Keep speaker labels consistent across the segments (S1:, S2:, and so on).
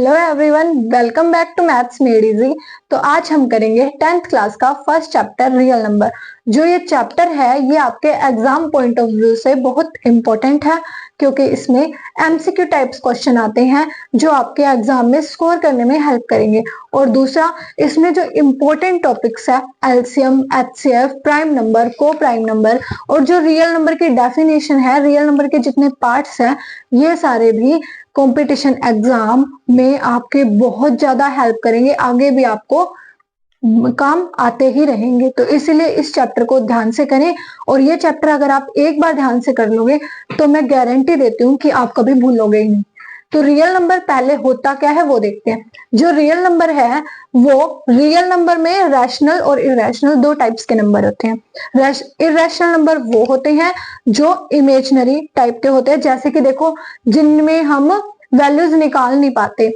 S1: Hello everyone, welcome back to Maths Made Easy. तो आज हम करेंगे 10th क्लास का फर्स्ट चैप्टर रियल नंबर। जो ये चैप्टर है ये आपके एग्जाम पॉइंट ऑफ व्यू से बहुत इंपॉर्टेंट है, क्योंकि इसमें एमसीक्यू टाइप्स क्वेश्चन आते हैं जो आपके एग्जाम में स्कोर करने में हेल्प करेंगे। और दूसरा, इसमें जो इम्पोर्टेंट टॉपिक्स है LCM, HCF, prime number, co prime number और जो रियल नंबर की डेफिनेशन है, रियल नंबर के जितने पार्ट्स हैं, ये सारे भी कंपटीशन एग्जाम में आपके बहुत ज्यादा हेल्प करेंगे, आगे भी आपको काम आते ही रहेंगे। तो इसीलिए इस चैप्टर को ध्यान से करें, और ये चैप्टर अगर आप एक बार ध्यान से कर लोगे तो मैं गारंटी देती हूँ कि आप कभी भूलोगे ही नहीं। तो रियल नंबर पहले होता क्या है वो देखते हैं। जो रियल नंबर है वो रियल नंबर में रैशनल और इरेशनल दो टाइप्स के नंबर होते हैं। इरेशनल नंबर वो होते हैं जो इमेजिनरी टाइप के होते हैं, जैसे कि देखो जिनमें हम वैल्यूज निकाल नहीं पाते,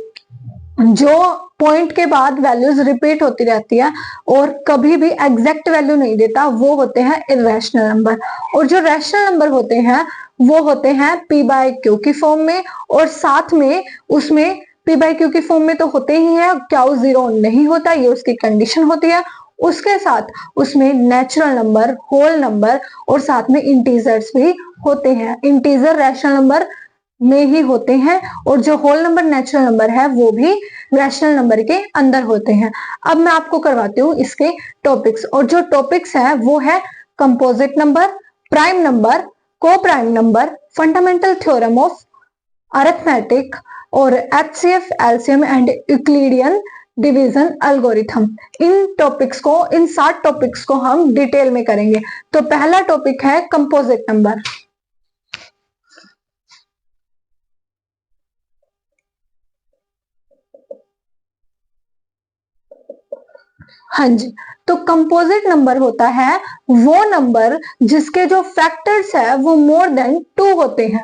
S1: जो पॉइंट के बाद वैल्यूज रिपीट होती रहती है और कभी भी एग्जैक्ट वैल्यू नहीं देता, वो होते हैं इरेशनल नंबर। और जो रैशनल नंबर होते हैं वो होते हैं पी बाय क्यू की फॉर्म में, और साथ में उसमें पी बाय क्यू की फॉर्म में तो होते ही है, क्यू जीरो नहीं होता, ये उसकी कंडीशन होती है। उसके साथ उसमें नेचुरल नंबर, होल नंबर और साथ में इंटीजर्स भी होते हैं। इंटीजर रैशनल नंबर में ही होते हैं और जो होल नंबर नेचुरल नंबर है वो भी रैशनल नंबर के अंदर होते हैं। अब मैं आपको करवाती हूँ इसके टॉपिक्स, और जो टॉपिक्स है वो है composite number, prime number, co prime number, fundamental theorem of arithmetic और HCF, LCM and Euclidean division algorithm. इन टॉपिक्स को, इन 7 टॉपिक्स को हम डिटेल में करेंगे। तो पहला टॉपिक है कंपोजिट नंबर। हाँ जी, तो कंपोजिट नंबर होता है वो नंबर जिसके जो फैक्टर्स है वो मोर देन 2 होते हैं।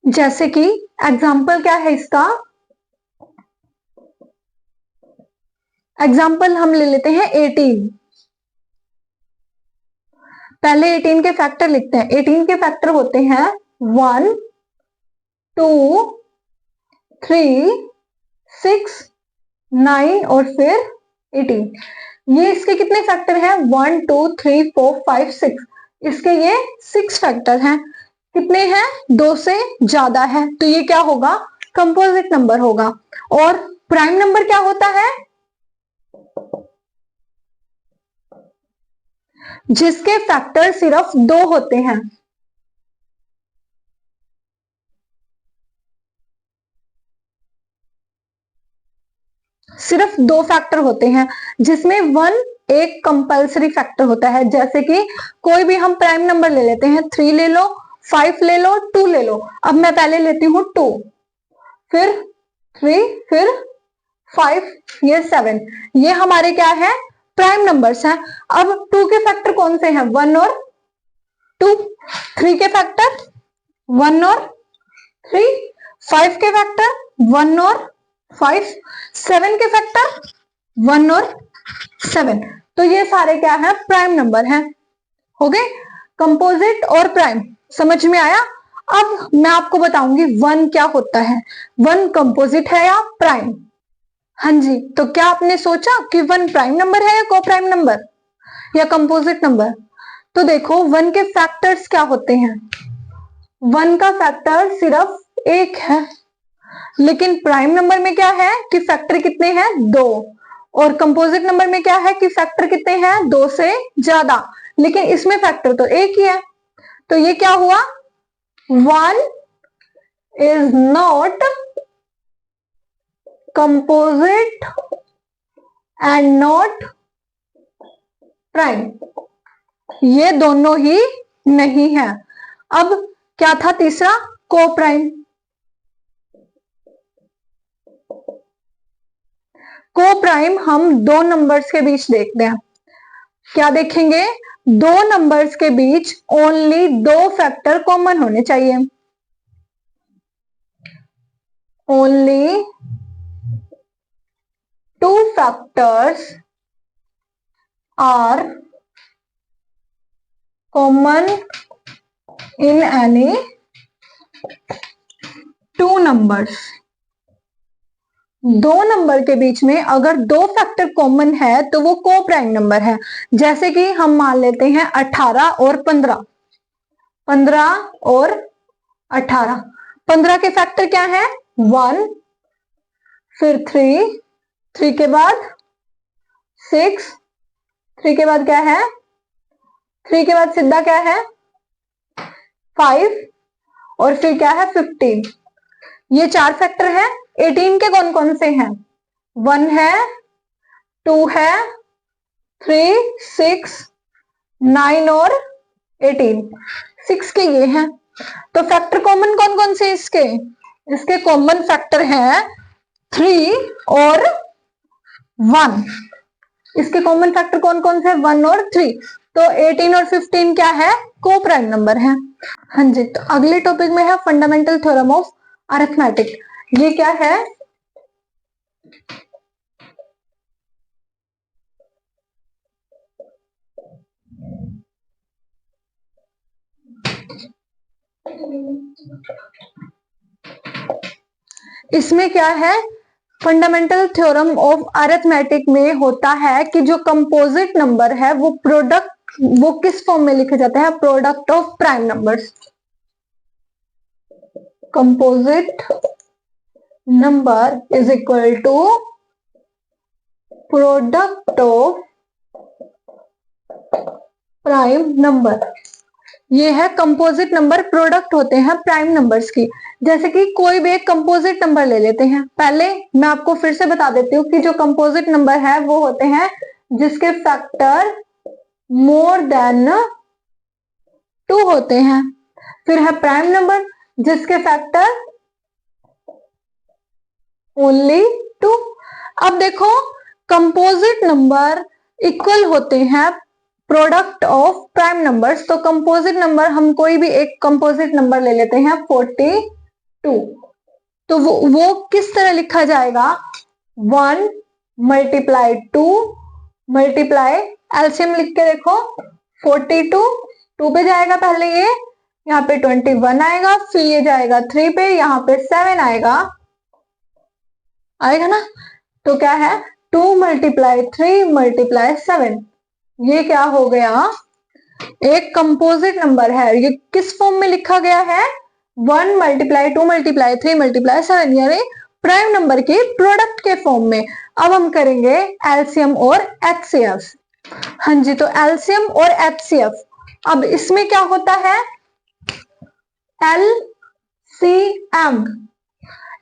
S1: जैसे कि एग्जाम्पल क्या है इसका, एग्जाम्पल हम ले लेते हैं 18। पहले 18 के फैक्टर लिखते हैं। 18 के फैक्टर होते हैं 1, 2, 3, 6, 9 और फिर 18। ये इसके कितने फैक्टर हैं? 1, 2, 3, 4, 5, 6। इसके ये 6 फैक्टर हैं। कितने हैं? 2 से ज्यादा है, तो ये क्या होगा? कंपोजिट नंबर होगा। और प्राइम नंबर क्या होता है? जिसके फैक्टर सिर्फ 2 होते हैं। सिर्फ 2 फैक्टर होते हैं, जिसमें 1 एक कंपल्सरी फैक्टर होता है। जैसे कि कोई भी हम प्राइम नंबर ले लेते हैं, 3 ले लो, 5 ले लो, 2 ले लो। अब मैं पहले लेती हूं 2, फिर 3, फिर 5, ये 7। ये हमारे क्या है? प्राइम नंबर्स हैं। अब 2 के फैक्टर कौन से हैं? 1 और 2। 3 के फैक्टर 1 और 3। 5 के फैक्टर 1 और 5। 7 के फैक्टर 1 और 7। तो ये सारे क्या है? प्राइम नंबर हैं। हो गए कंपोजिट और प्राइम, समझ में आया? अब मैं आपको बताऊंगी 1 क्या होता है। 1 कंपोजिट है या प्राइम? हाँ जी, तो क्या आपने सोचा कि 1 प्राइम नंबर है या को प्राइम नंबर या कंपोजिट नंबर? तो देखो 1 के फैक्टर्स क्या होते हैं। 1 का फैक्टर सिर्फ 1 है, लेकिन प्राइम नंबर में क्या है कि फैक्टर कितने हैं? 2। और कंपोजिट नंबर में क्या है कि फैक्टर कितने हैं? 2 से ज्यादा, लेकिन इसमें फैक्टर तो 1 ही है। तो ये क्या हुआ? 1 is not composite and not prime. ये दोनों ही नहीं है। अब क्या था तीसरा? को प्राइम। को प्राइम हम 2 नंबर्स के बीच देखते हैं। क्या देखेंगे? 2 नंबर्स के बीच ओनली 2 फैक्टर कॉमन होने चाहिए। Only 2 factors are common in any two numbers. दो नंबर के बीच में अगर दो फैक्टर कॉमन है तो वो को प्राइम नंबर है। जैसे कि हम मान लेते हैं 18 और 15, 15 और 18। 15 के फैक्टर क्या है? 1, फिर 3, 3 के बाद 6, 3 के बाद क्या है? 3 के बाद सीधा क्या है? 5, और फिर क्या है? 15। ये 4 फैक्टर है। 18 के कौन कौन से हैं? 1 है, 2 है, 3, 6, 9 और 18। 6 के ये हैं। तो फैक्टर कॉमन कौन कौन से इसके? इसके कॉमन फैक्टर हैं 3 और 1। इसके कॉमन फैक्टर कौन कौन से? 1 और 3। तो 18 और 15 क्या है? को प्राइम नंबर है। हाँ जी, तो अगले टॉपिक में है फंडामेंटल थ्योरम ऑफ अरिथमेटिक। ये क्या है? इसमें क्या है? फंडामेंटल थ्योरम ऑफ अरिथमेटिक में होता है कि जो कंपोजिट नंबर है वो किस फॉर्म में लिखे जाते हैं? Product of prime numbers. Composite number is equal to product of prime number. ये है कंपोजिट नंबर, प्रोडक्ट होते हैं प्राइम नंबर्स की। जैसे कि कोई भी एक कंपोजिट नंबर ले लेते हैं। पहले मैं आपको फिर से बता देती हूँ कि जो कंपोजिट नंबर है वो होते हैं जिसके फैक्टर मोर देन 2 होते हैं। फिर है प्राइम नंबर जिसके फैक्टर ओनली 2। अब देखो, कंपोजिट नंबर इक्वल होते हैं प्रोडक्ट ऑफ प्राइम नंबर्स। तो कंपोजिट नंबर, हम कोई भी एक कंपोजिट नंबर ले लेते हैं 42। तो वो किस तरह लिखा जाएगा? 1 मल्टीप्लाई 2 मल्टीप्लाई एलसीएम लिख के देखो 42, 2 पे जाएगा पहले, ये यहाँ पे 21 आएगा, फिर ये जाएगा 3 पे, यहाँ पे 7 आएगा ना। तो क्या है? 2 मल्टीप्लाई 3 मल्टीप्लाई 7। ये क्या हो गया? एक कंपोजिट नंबर है। ये किस फॉर्म में लिखा गया है? 1 मल्टीप्लाई 2 मल्टीप्लाई 3 मल्टीप्लाई 7, यानी प्राइम नंबर के प्रोडक्ट के फॉर्म में। अब हम करेंगे एलसीएम और एचसीएफ। हाँ जी, तो एलसीएम और एचसीएफ। अब इसमें क्या होता है? एलसीएम,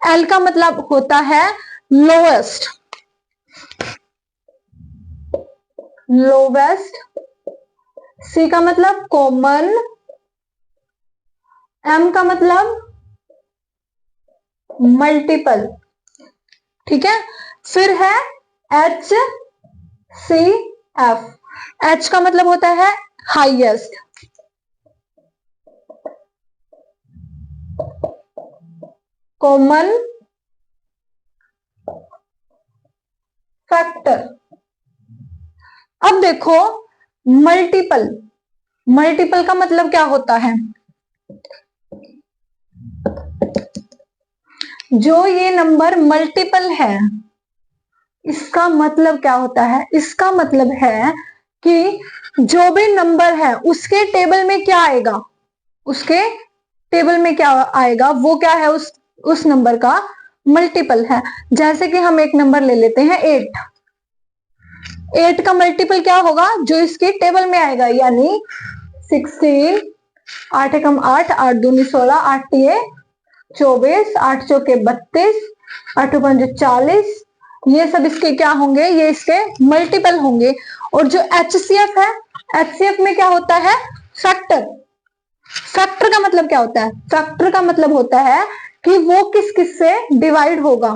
S1: एल का मतलब होता है लोवेस्ट, लोवेस्ट। सी का मतलब कॉमन, एम का मतलब मल्टीपल, ठीक है। फिर है एच सी एफ। एच का मतलब होता है हाईएस्ट, कॉमन फैक्टर। अब देखो मल्टीपल, मल्टीपल का मतलब क्या होता है? जो ये नंबर मल्टीपल है, इसका मतलब क्या होता है? इसका मतलब है कि जो भी नंबर है उसके टेबल में क्या आएगा? उसके टेबल में क्या आएगा? वो क्या है? उस नंबर का मल्टीपल है। जैसे कि हम एक नंबर ले लेते हैं 8। 8 का मल्टीपल क्या होगा? जो इसके टेबल में आएगा, यानी 16, 8 एकम 8, 8 दूनी 16, 8 तिये 24, 8 चौके 32, 8 पंजे 40। ये सब इसके क्या होंगे? ये इसके मल्टीपल होंगे। और जो एचसीएफ है, एचसीएफ में क्या होता है? फैक्टर। फैक्टर का मतलब क्या होता है? फैक्टर का मतलब होता है कि वो किस किस से डिवाइड होगा।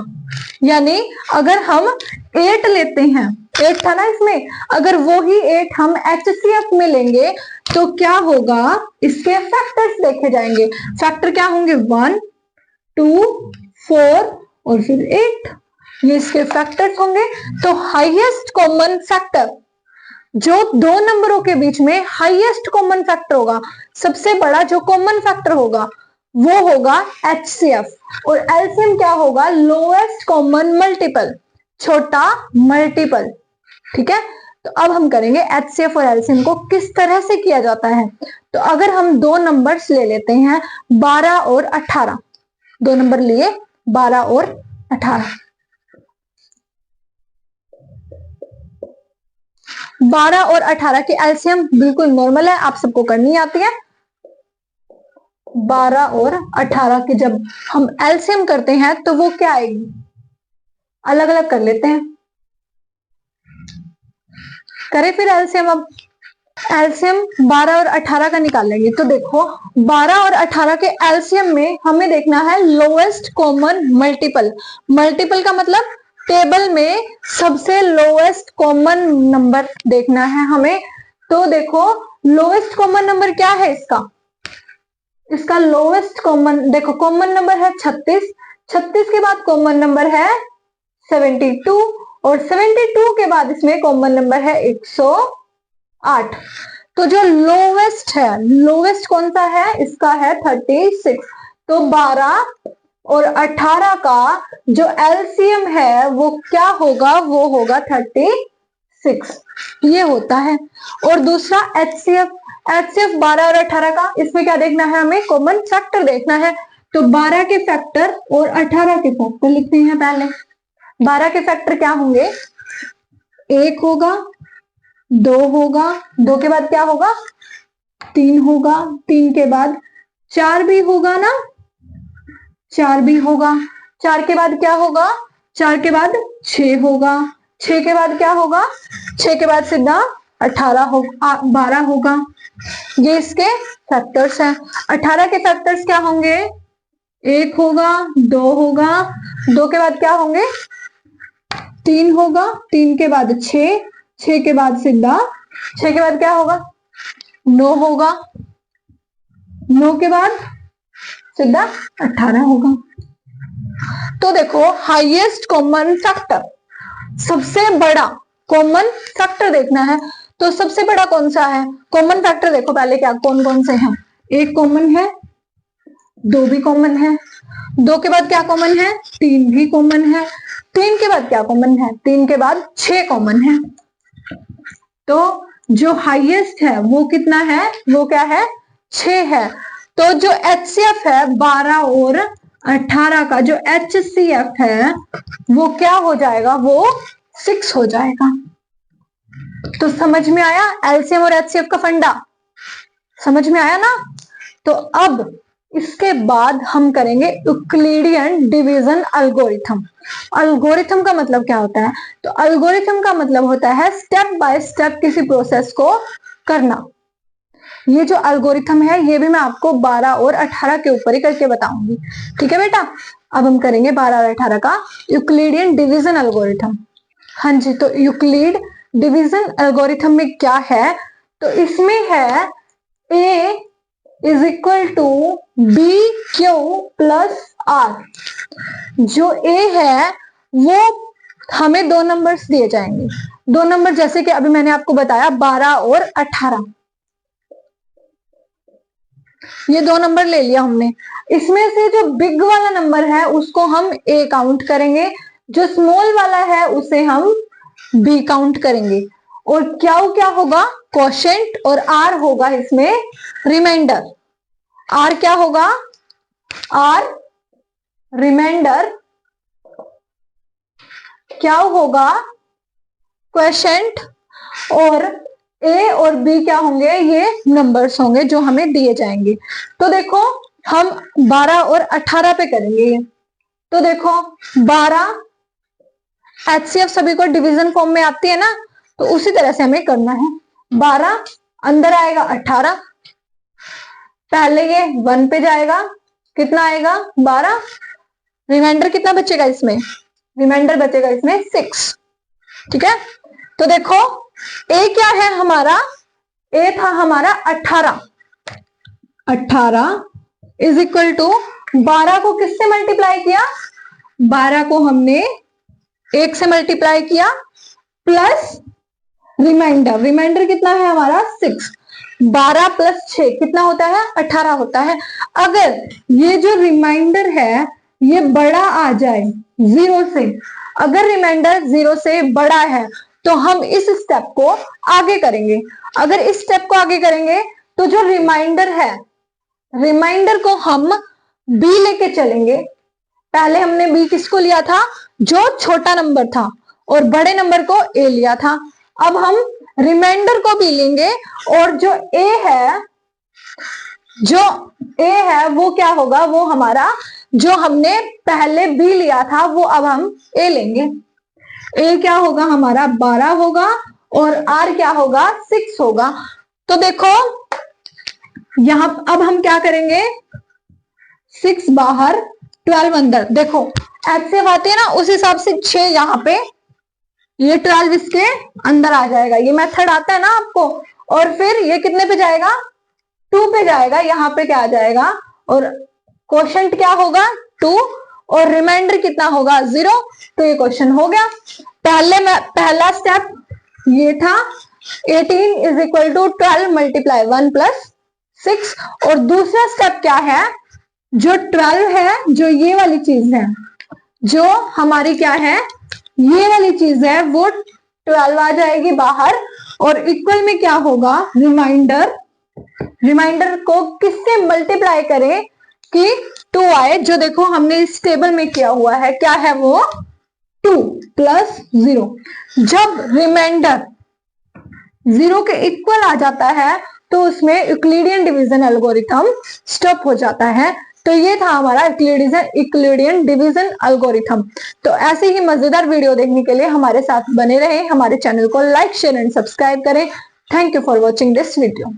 S1: यानी अगर हम 8 लेते हैं, 8 था ना इसमें, अगर वो ही 8 हम एचसीएफ में लेंगे तो क्या होगा? इसके फैक्टर्स देखे जाएंगे। फैक्टर क्या होंगे? 1, 2, 4 और फिर 8। ये इसके फैक्टर्स होंगे। तो हाईएस्ट कॉमन फैक्टर जो दो नंबरों के बीच में हाईएस्ट कॉमन फैक्टर होगा, सबसे बड़ा जो कॉमन फैक्टर होगा वो होगा HCF। और एलसीएम क्या होगा? लोएस्ट कॉमन मल्टीपल, छोटा मल्टीपल। ठीक है, तो अब हम करेंगे HCF और एलसीएम को किस तरह से किया जाता है। तो अगर हम दो नंबर्स ले लेते हैं 12 और 18, दो नंबर लिए 12 और 18, 12 और 18 की एलसीएम बिल्कुल नॉर्मल है, आप सबको करनी आती है। 12 और 18 की जब हम एलसीएम करते हैं तो वो क्या आएगी? अलग अलग कर लेते हैं, करें फिर एलसीएम। अब एलसीएम 12 और 18 का निकालेंगे तो देखो 12 और 18 के एलसीएम में हमें देखना है लोएस्ट कॉमन मल्टीपल। मल्टीपल का मतलब टेबल में सबसे लोएस्ट कॉमन नंबर देखना है हमें। तो देखो लोएस्ट कॉमन नंबर क्या है इसका लोएस्ट कॉमन, देखो कॉमन नंबर है 36, 36 के बाद कॉमन नंबर है 72 और 72 के बाद इसमें कॉमन नंबर है 108। तो जो लोवेस्ट है, लोवेस्ट कौन सा है? इसका है 36। तो 12 और 18 का जो एलसीएम है वो क्या होगा? वो होगा 36, ये होता है। और दूसरा HCF, HCF 12 और 18 का, इसमें क्या देखना है हमें? कॉमन फैक्टर देखना है। तो 12 के फैक्टर और 18 के फैक्टर लिखते हैं पहले। 12 के फैक्टर क्या होंगे? 1 होगा, 2 होगा, 2 के बाद क्या होगा? 3 होगा, 3 के बाद 4 भी होगा ना, 4 भी होगा, 4 के बाद क्या होगा? 4 के बाद 6 होगा, 6 के बाद क्या होगा? 6 के बाद सीधा 18 होगा, 12 होगा। ये इसके फैक्टर्स हैं। 18 के फैक्टर्स क्या होंगे? 1 होगा, 2 होगा, 2 के बाद क्या होंगे? 3 होगा, 3 के बाद 6, 6 के बाद सीधा 6 के बाद क्या होगा? 9 होगा, 9 के बाद सीधा 18 होगा। तो देखो हाईएस्ट कॉमन फैक्टर, सबसे बड़ा कॉमन फैक्टर देखना है। तो सबसे बड़ा कौन सा है? कॉमन फैक्टर देखो पहले क्या कौन कौन से हैं। 1 कॉमन है, 2 भी कॉमन है, 2 के बाद क्या कॉमन है? 3 भी कॉमन है, 3 के बाद क्या कॉमन है? 3 के बाद 6 कॉमन है। तो जो हाईएस्ट है वो कितना है? वो क्या है? 6 है। तो जो HCF है 12 और 18 का जो HCF है वो क्या हो जाएगा? वो 6 हो जाएगा। तो समझ में आया एलसीएम और HCF का फंडा? समझ में आया ना? तो अब इसके बाद हम करेंगे यूक्लिडियन डिवीजन एल्गोरिथम। एल्गोरिथम का मतलब क्या होता है? तो एल्गोरिथम का मतलब होता है स्टेप बाय स्टेप किसी प्रोसेस को करना। ये जो एल्गोरिथम है ये भी मैं आपको 12 और 18 के ऊपर ही करके बताऊंगी। ठीक है बेटा, अब हम करेंगे 12 और 18 का यूक्लिडियन डिवीजन एल्गोरिथम। हाँ जी, तो यूक्लिड डिवीजन एल्गोरिथम में क्या है? तो इसमें है A is equal to B Q plus R. जो A है वो हमें दो नंबर्स दिए जाएंगे, दो नंबर जैसे कि अभी मैंने आपको बताया 12 और 18, ये दो नंबर ले लिया हमने। इसमें से जो बिग वाला नंबर है उसको हम A काउंट करेंगे, जो स्मॉल वाला है उसे हम B काउंट करेंगे। और क्या होगा? क्वोशेंट, और R होगा इसमें रिमाइंडर। R क्या होगा? R रिमाइंडर, क्या होगा? क्वोशेंट, और A और B क्या होंगे? ये नंबर्स होंगे जो हमें दिए जाएंगे। तो देखो हम 12 और 18 पे करेंगे। तो देखो 12 HCF सभी को डिवीजन फॉर्म में आती है ना, तो उसी तरह से हमें करना है। 12 अंदर आएगा 18, पहले ये 1 पे जाएगा, कितना आएगा? 12, रिमाइंडर कितना बचेगा इसमें? रिमाइंडर बचेगा इसमें 6। ठीक है, तो देखो A क्या है हमारा? A था हमारा 18, 18 इज इक्वल टू 12 को किससे मल्टीप्लाई किया? 12 को हमने 1 से मल्टीप्लाई किया प्लस रिमाइंडर, रिमाइंडर कितना है हमारा 6। 12 प्लस 6 कितना होता है 18 होता है। अगर ये जो रिमाइंडर है ये बड़ा आ जाए 0 से, अगर रिमाइंडर 0 से बड़ा है तो हम इस स्टेप को आगे करेंगे। अगर इस स्टेप को आगे करेंगे तो जो रिमाइंडर है, रिमाइंडर को हम बी लेके चलेंगे। पहले हमने बी किसको लिया था, जो छोटा नंबर था, और बड़े नंबर को ए लिया था। अब हम रिमाइंडर को भी लेंगे और जो ए है, जो ए है वो क्या होगा, वो हमारा जो हमने पहले बी लिया था वो अब हम ए लेंगे। ए क्या होगा हमारा 12 होगा और आर क्या होगा 6 होगा। तो देखो यहां अब हम क्या करेंगे, 6 बाहर 12 अंदर, देखो ऐसे आते हैं ना उस हिसाब से 6 यहाँ पे, ये 12 इसके अंदर आ जाएगा, ये मेथड आता है ना आपको। और फिर ये कितने पे जाएगा 2 पे जाएगा, यहाँ पे क्या आ जाएगा, और क्वोशंट क्या होगा 2 और रिमाइंडर कितना होगा 0। तो ये क्वेश्चन हो गया। पहला स्टेप ये था 18 is equal to 12 multiply 1 plus 6। और दूसरा स्टेप क्या है, जो 12 है, जो ये वाली चीज है, जो हमारी क्या है ये वाली चीज है, वो 12 आ जाएगी बाहर और इक्वल में क्या होगा रिमाइंडर। रिमाइंडर को किससे मल्टीप्लाई करें कि 2 आए, जो देखो हमने इस टेबल में किया हुआ है, क्या है वो 2 प्लस 0। जब रिमाइंडर 0 के इक्वल आ जाता है तो उसमें यूक्लिडियन डिवीजन एल्गोरिथम स्टॉप हो जाता है। तो ये था हमारा यूक्लिडियन डिवीजन एल्गोरिथम। तो ऐसे ही मजेदार वीडियो देखने के लिए हमारे साथ बने रहें, हमारे चैनल को लाइक शेयर एंड सब्सक्राइब करें। Thank you for watching this video.